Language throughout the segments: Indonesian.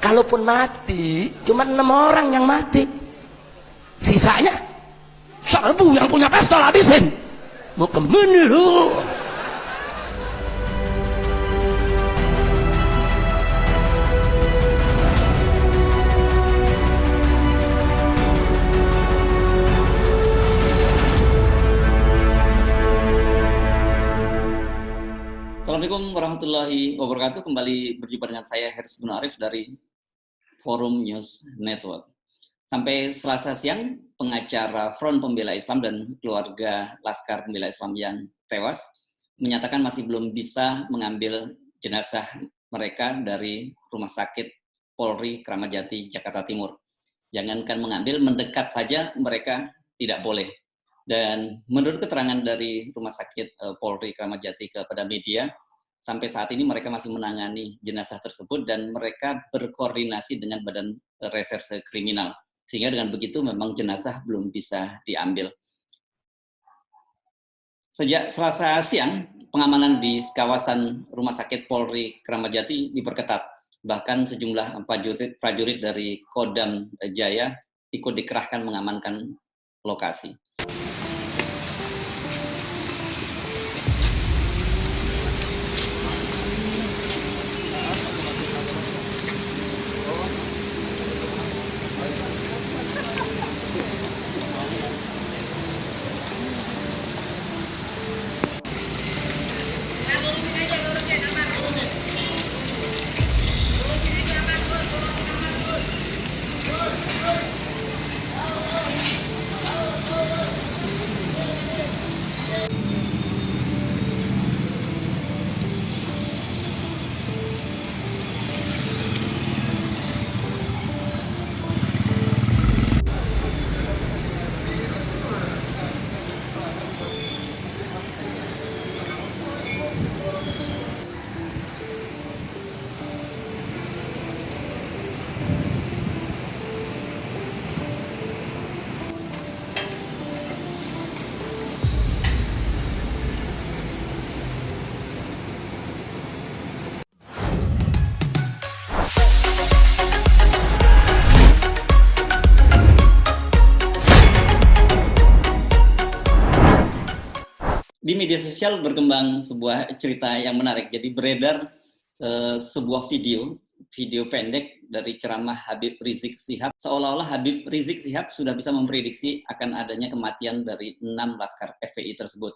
Kalaupun mati, cuma 6 orang yang mati. Sisanya serbu yang punya pistol habisin. Mau kemana lu? Assalamualaikum warahmatullahi wabarakatuh. Kembali berjumpa dengan saya Haris bin Arif dari Forum News Network. Sampai Selasa siang, pengacara Front Pembela Islam dan keluarga Laskar Pembela Islam yang tewas menyatakan masih belum bisa mengambil jenazah mereka dari Rumah Sakit Polri Kramat Jati, Jakarta Timur. Jangankan mengambil, mendekat saja mereka tidak boleh. Dan menurut keterangan dari Rumah Sakit Polri Kramat Jati kepada media, sampai saat ini mereka masih menangani jenazah tersebut dan mereka berkoordinasi dengan Badan Reserse Kriminal. Sehingga dengan begitu memang jenazah belum bisa diambil. Sejak Selasa siang, pengamanan di kawasan Rumah Sakit Polri Kramat Jati diperketat. Bahkan sejumlah prajurit dari Kodam Jaya ikut dikerahkan mengamankan lokasi. Di media sosial berkembang sebuah cerita yang menarik. Jadi beredar sebuah video pendek dari ceramah Habib Rizik Syihab. Seolah-olah Habib Rizik Syihab sudah bisa memprediksi akan adanya kematian dari 6 laskar FPI tersebut.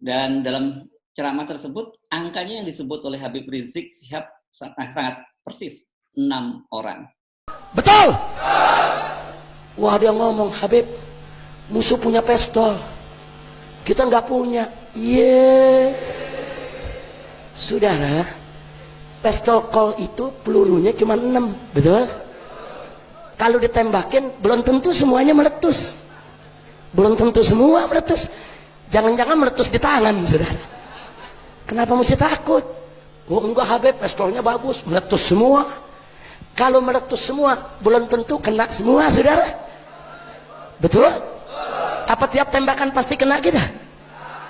Dan dalam ceramah tersebut, angkanya yang disebut oleh Habib Rizik Syihab sangat persis, 6 orang. Betul! Wah, dia ngomong, Habib, musuh punya pistol. Kita nggak punya. Saudara, pistol Colt itu pelurunya cuma 6, betul? Kalau ditembakin, belum tentu semuanya meletus. Belum tentu semua meletus. Jangan-jangan meletus di tangan, saudara. Kenapa mesti takut? Oh enggak, Habib, pistolnya bagus, meletus semua. Kalau meletus semua, belum tentu kena semua, saudara. Betul? Apa tiap tembakan pasti kena kita?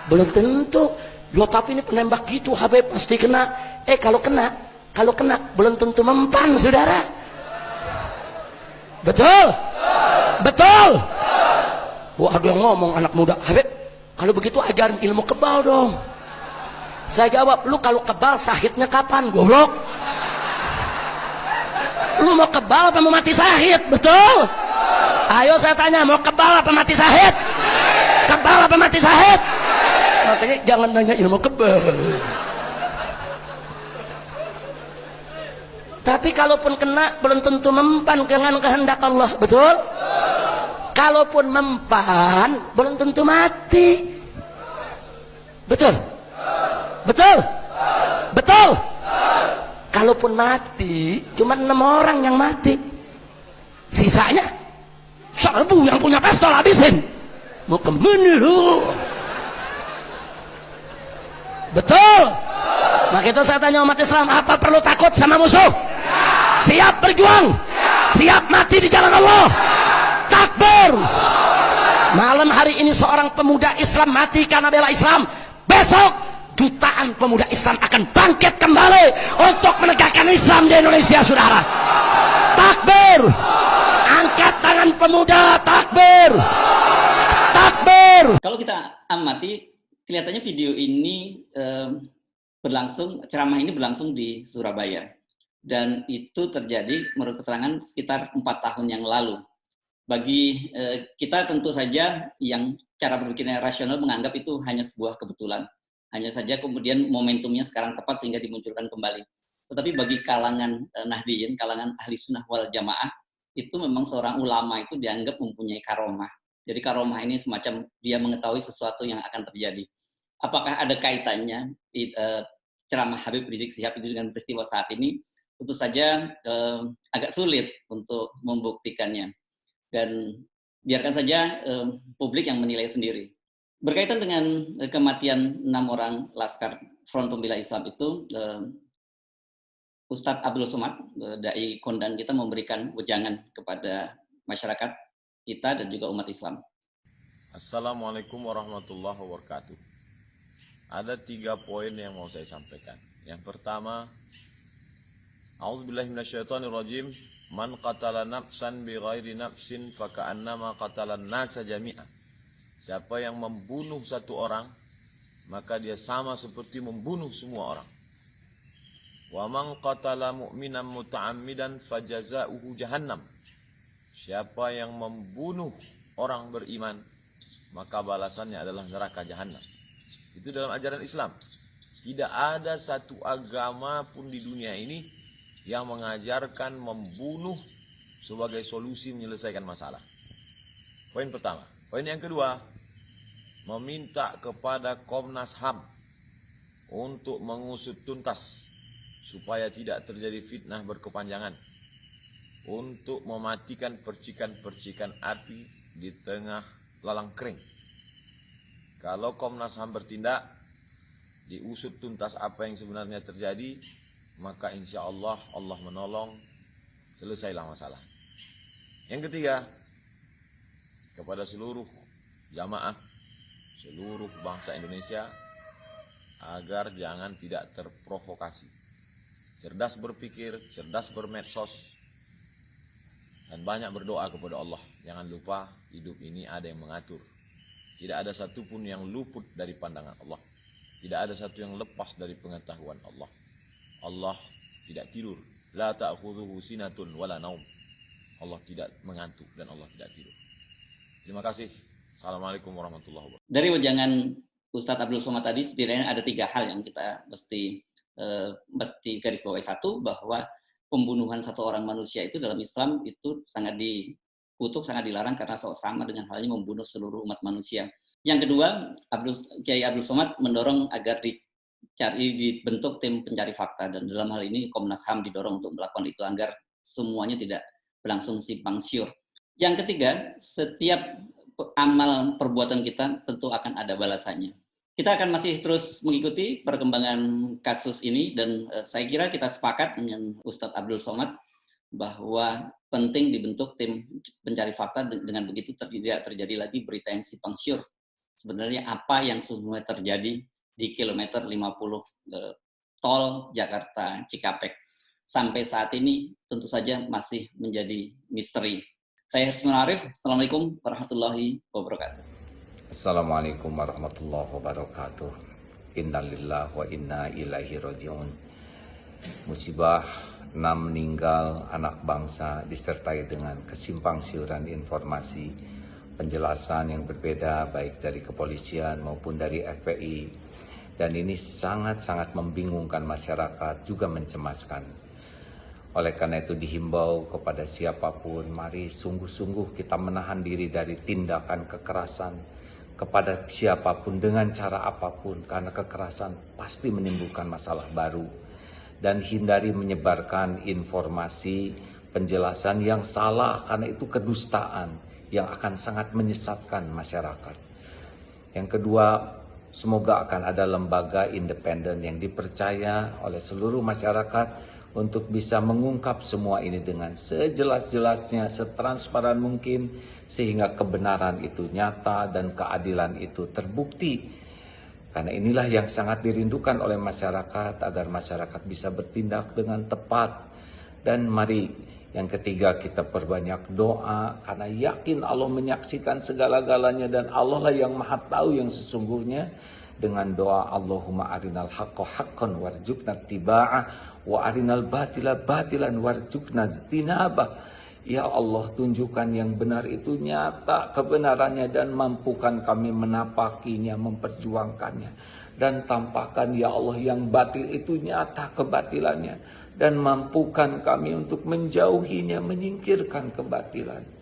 Belum tentu. Loh, tapi ini penembak gitu, Habib, pasti kena. Kalau kena, belum tentu mempan, saudara. Betul? Betul? Wah, ada yang ngomong anak muda, Habib, kalau begitu ajarin ilmu kebal dong. Saya jawab, lu kalau kebal sahidnya kapan, goblok? Lu mau kebal apa mau mati sahid? Betul? Ayo saya tanya, mau kebal apa mati sahid? Kebal apa mati sahid? Makanya jangan nanya ilmu kebal. Tapi kalaupun kena, belum tentu mempan dengan kehendak Allah. Betul? Kalaupun mempan, belum tentu mati. Betul? Betul? Betul? Kalaupun mati, cuma 6 orang yang mati. Sisanya serbu yang punya pistol habisin. Mau kemana lu? Betul? Maka itu saya tanya umat Islam, apa perlu takut sama musuh? Siap berjuang? Siap mati di jalan Allah? Takbir! Malam hari ini seorang pemuda Islam mati karena bela Islam. Besok jutaan pemuda Islam akan bangkit kembali untuk menegakkan Islam di Indonesia, saudara. Takbir. Angkat tangan pemuda. Takbir. Takbir. Kalau kita amati, kelihatannya video ini ceramah ini berlangsung di Surabaya. Dan itu terjadi menurut keterangan sekitar 4 tahun yang lalu. Bagi kita tentu saja yang cara berpikirnya rasional menganggap itu hanya sebuah kebetulan. Hanya saja kemudian momentumnya sekarang tepat sehingga dimunculkan kembali. Tetapi bagi kalangan Nahdiyin, kalangan ahli sunnah wal jamaah, itu memang seorang ulama itu dianggap mempunyai karomah. Jadi karomah ini semacam dia mengetahui sesuatu yang akan terjadi. Apakah ada kaitannya ceramah Habib Rizik Syihab itu dengan peristiwa saat ini? Tentu saja agak sulit untuk membuktikannya. Dan biarkan saja publik yang menilai sendiri. Berkaitan dengan kematian 6 orang Laskar Front Pembela Islam itu, Ustadz Abdul Somad, dai kondang kita, memberikan wejangan kepada masyarakat kita dan juga umat Islam. Assalamualaikum warahmatullahi wabarakatuh. Ada 3 poin yang mau saya sampaikan. Yang pertama, A'udzubillahi minasyaitonirrajim. Man qatala nafsan bighairi nafsin faka'annama qatalan nasa jami'a. Siapa yang membunuh satu orang, maka dia sama seperti membunuh semua orang. Wa man qatala mu'minan muta'ammidan fajaza'uhu jahannam. Siapa yang membunuh orang beriman, maka balasannya adalah neraka jahannam. Itu dalam ajaran Islam. Tidak ada satu agama pun di dunia ini yang mengajarkan membunuh sebagai solusi menyelesaikan masalah. Poin pertama. Poin yang kedua, meminta kepada Komnas HAM untuk mengusut tuntas supaya tidak terjadi fitnah berkepanjangan, untuk mematikan percikan-percikan api di tengah lalang kering. Kalau Komnas HAM bertindak, diusut tuntas apa yang sebenarnya terjadi, maka insya Allah Allah menolong, selesailah masalah. Yang ketiga, kepada seluruh jamaah, seluruh bangsa Indonesia, agar jangan tidak terprovokasi. Cerdas berpikir, cerdas bermedsos, dan banyak berdoa kepada Allah. Jangan lupa, hidup ini ada yang mengatur. Tidak ada satupun yang luput dari pandangan Allah. Tidak ada satu yang lepas dari pengetahuan Allah. Allah tidak tidur. La ta'khudhuhu sinatun wala naum. Allah tidak mengantuk dan Allah tidak tidur. Terima kasih. Assalamualaikum warahmatullahi wabarakatuh. Dari wejangan Ustadz Abdul Somad tadi, setidaknya ada 3 hal yang kita mesti garis bawahi. Satu, bahwa pembunuhan satu orang manusia itu dalam Islam itu sangat dikutuk, sangat dilarang karena sama dengan halnya membunuh seluruh umat manusia. Yang kedua, Kiai Abdul Somad mendorong agar dibentuk tim pencari fakta, dan dalam hal ini Komnas HAM didorong untuk melakukan itu agar semuanya tidak berlangsung simpang siur. Yang ketiga, setiap amal perbuatan kita tentu akan ada balasannya. Kita akan masih terus mengikuti perkembangan kasus ini, dan saya kira kita sepakat dengan Ustadz Abdul Somad bahwa penting dibentuk tim pencari fakta. Dengan begitu tidak terjadi lagi berita yang simpang siur. Sebenarnya apa yang sesungguhnya terjadi di kilometer 50 tol Jakarta Cikampek sampai saat ini tentu saja masih menjadi misteri. Saya Hersman Arif. Assalamualaikum warahmatullahi wabarakatuh. Assalamualaikum warahmatullahi wabarakatuh. Innalillahi wa inna ilaihi raji'un. Musibah 6 meninggal anak bangsa disertai dengan kesimpangsiuran informasi, penjelasan yang berbeda baik dari kepolisian maupun dari FPI. Dan ini sangat-sangat membingungkan masyarakat, juga mencemaskan. Oleh karena itu dihimbau kepada siapapun, mari sungguh-sungguh kita menahan diri dari tindakan kekerasan kepada siapapun dengan cara apapun, karena kekerasan pasti menimbulkan masalah baru. Dan hindari menyebarkan informasi, penjelasan yang salah, karena itu kedustaan yang akan sangat menyesatkan masyarakat. Yang kedua, semoga akan ada lembaga independen yang dipercaya oleh seluruh masyarakat untuk bisa mengungkap semua ini dengan sejelas-jelasnya, setransparan mungkin, sehingga kebenaran itu nyata dan keadilan itu terbukti. Karena inilah yang sangat dirindukan oleh masyarakat, agar masyarakat bisa bertindak dengan tepat. Dan mari Yang ketiga, kita perbanyak doa karena yakin Allah menyaksikan segala-galanya dan Allah lah yang maha tahu yang sesungguhnya. Dengan doa Allahumma arinal haqqa haqqan warzuqna tiba'ah wa arinal batila batilan warzuqna ijtinabah. Ya Allah, tunjukkan yang benar itu nyata kebenarannya dan mampukan kami menapakinya, memperjuangkannya. Dan tampakkan ya Allah yang batil itu nyata kebatilannya. Dan mampukan kami untuk menjauhinya, menyingkirkan kebatilan.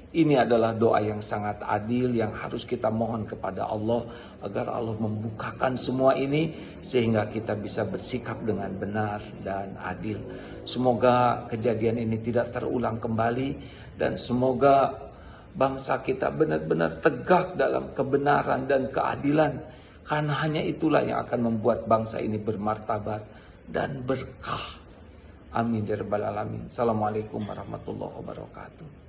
Ini adalah doa yang sangat adil yang harus kita mohon kepada Allah agar Allah membukakan semua ini sehingga kita bisa bersikap dengan benar dan adil. Semoga kejadian ini tidak terulang kembali dan semoga bangsa kita benar-benar tegak dalam kebenaran dan keadilan, karena hanya itulah yang akan membuat bangsa ini bermartabat dan berkah. Amin ya rabbal alamin. Assalamualaikum warahmatullahi wabarakatuh.